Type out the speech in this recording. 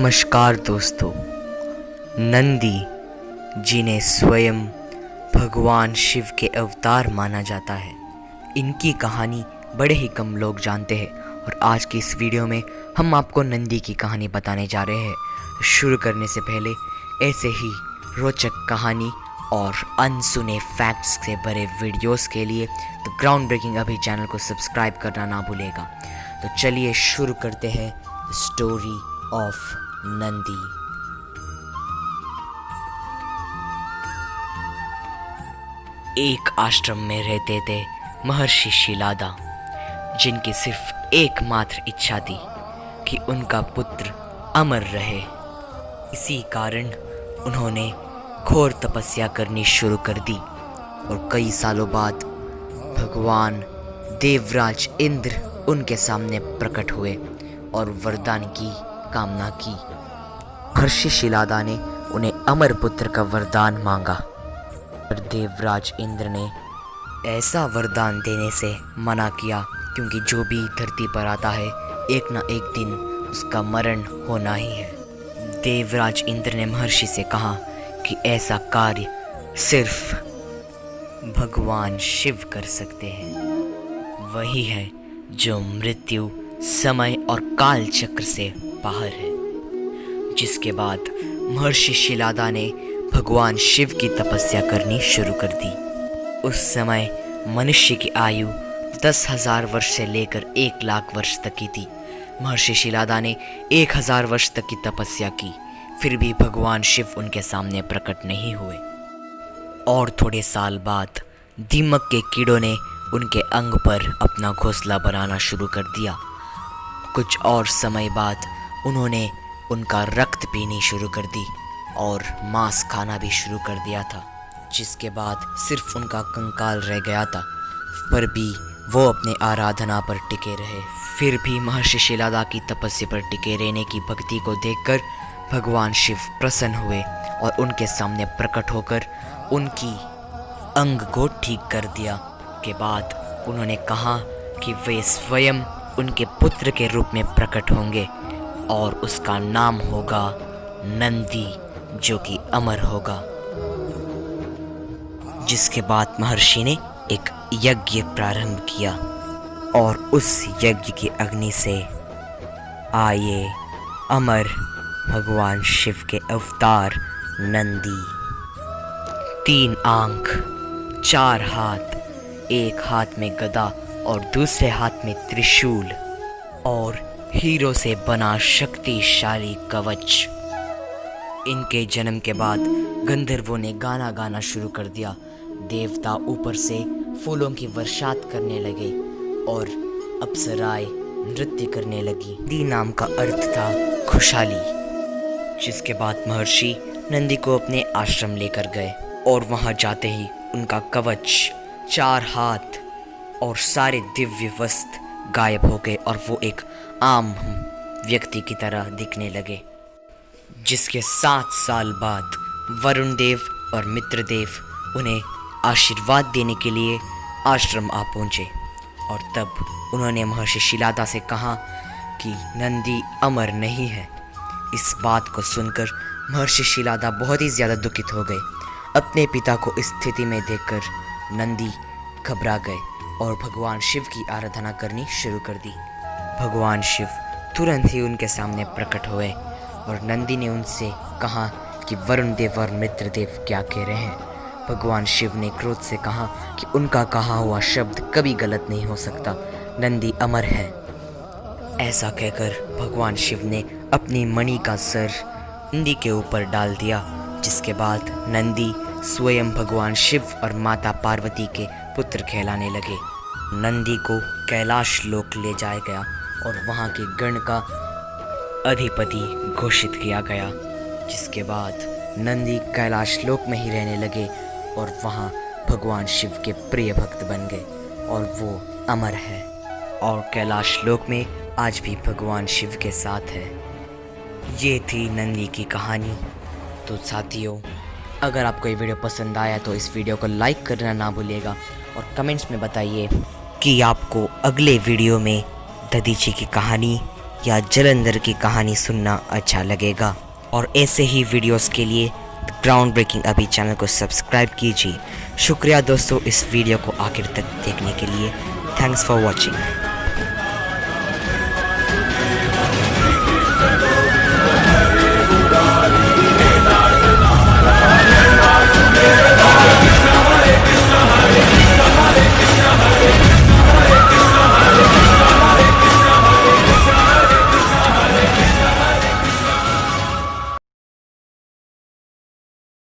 नमस्कार दोस्तों। नंदी जिन्हें स्वयं भगवान शिव के अवतार माना जाता है, इनकी कहानी बड़े ही कम लोग जानते हैं और आज की इस वीडियो में हम आपको नंदी की कहानी बताने जा रहे हैं। शुरू करने से पहले ऐसे ही रोचक कहानी और अनसुने फैक्ट्स से भरे वीडियोस के लिए तो ग्राउंड ब्रेकिंग अभी चैनल को सब्सक्राइब करना ना भूलेगा। तो चलिए शुरू करते हैं स्टोरी ऑफ नंदी। एक आश्रम में रहते थे महर्षि शिलादा, जिनकी सिर्फ एकमात्र इच्छा थी कि उनका पुत्र अमर रहे। इसी कारण उन्होंने घोर तपस्या करनी शुरू कर दी और कई सालों बाद भगवान देवराज इंद्र उनके सामने प्रकट हुए और वरदान की कामना की। महर्षि शिलादा ने उन्हें अमर पुत्र का वरदान मांगा, पर देवराज इंद्र ने ऐसा वरदान देने से मना किया, क्योंकि जो भी धरती पर आता है एक ना एक दिन उसका मरण होना ही है। देवराज इंद्र ने महर्षि से कहा कि ऐसा कार्य सिर्फ भगवान शिव कर सकते हैं। वही है जो मृत्यु, समय और काल चक्र से बाहर है। जिसके बाद महर्षि शिलादा ने भगवान शिव की तपस्या करनी शुरू कर दी। उस समय मनुष्य की आयु 10,000 वर्ष से लेकर 1,00,000 वर्ष तक की थी। महर्षि शिलादा ने 1,000 वर्ष तक की तपस्या की, फिर भी भगवान शिव उनके सामने प्रकट नहीं हुए। और थोड़े साल बाद दीमक के कीड़ों ने उनके अंग पर अपना घोंसला बनाना शुरू कर दिया। कुछ और समय बाद उन्होंने उनका रक्त पीनी शुरू कर दी और मांस खाना भी शुरू कर दिया था। जिसके बाद सिर्फ उनका कंकाल रह गया था, पर भी वो अपने आराधना पर टिके रहे। फिर भी महर्षि शिलादा की तपस्या पर टिके रहने की भक्ति को देखकर भगवान शिव प्रसन्न हुए और उनके सामने प्रकट होकर उनकी अंग को ठीक कर दिया। के बाद उन्होंने कहा कि वे स्वयं उनके पुत्र के रूप में प्रकट होंगे और उसका नाम होगा नंदी, जो कि अमर होगा। जिसके बाद महर्षि ने एक यज्ञ प्रारंभ किया और उस यज्ञ की अग्नि से आए अमर भगवान शिव के अवतार नंदी। 3 आंख, 4 हाथ, एक हाथ में गदा और दूसरे हाथ में त्रिशूल और हीरो से बना शक्तिशाली कवच। इनके जन्म के बाद गंधर्वों ने गाना गाना शुरू कर दिया। देवता ऊपर से फूलों की वर्षात करने लगे और अप्सराएं नृत्य करने लगी। नंदी नाम का अर्थ था खुशहाली। जिसके बाद महर्षि नंदी को अपने आश्रम लेकर गए और वहां जाते ही उनका कवच, 4 हाथ और सारे दिव्य वस्त्र गायब हो गए और वो एक आम व्यक्ति की तरह दिखने लगे। जिसके 7 साल बाद वरुण देव और मित्रदेव उन्हें आशीर्वाद देने के लिए आश्रम आ पहुँचे और तब उन्होंने महर्षि शिलादा से कहा कि नंदी अमर नहीं है। इस बात को सुनकर महर्षि शिलादा बहुत ही ज़्यादा दुखित हो गए। अपने पिता को इस स्थिति में देखकर नंदी घबरा गए और भगवान शिव की आराधना करनी शुरू कर दी। भगवान शिव तुरंत ही उनके सामने प्रकट हुए और नंदी ने उनसे कहा कि वरुण देव और मित्रदेव क्या कह रहे हैं। भगवान शिव ने क्रोध से कहा कि उनका कहा हुआ शब्द कभी गलत नहीं हो सकता, नंदी अमर है। ऐसा कहकर भगवान शिव ने अपनी मणि का सर नंदी के ऊपर डाल दिया। जिसके बाद नंदी स्वयं भगवान शिव और माता पार्वती के पुत्र कहलाने लगे। नंदी को कैलाश लोक ले जाया गया और वहाँ के गण का अधिपति घोषित किया गया। जिसके बाद नंदी कैलाश लोक में ही रहने लगे और वहाँ भगवान शिव के प्रिय भक्त बन गए और वो अमर है और कैलाश लोक में आज भी भगवान शिव के साथ है। ये थी नंदी की कहानी। तो साथियों, अगर आपको ये वीडियो पसंद आया तो इस वीडियो को लाइक करना ना भूलिएगा और कमेंट्स में बताइए कि आपको अगले वीडियो में दधीची की कहानी या जलंधर की कहानी सुनना अच्छा लगेगा। और ऐसे ही वीडियोस के लिए ग्राउंड ब्रेकिंग अभी चैनल को सब्सक्राइब कीजिए। शुक्रिया दोस्तों इस वीडियो को आखिर तक देखने के लिए। Thanks for watching.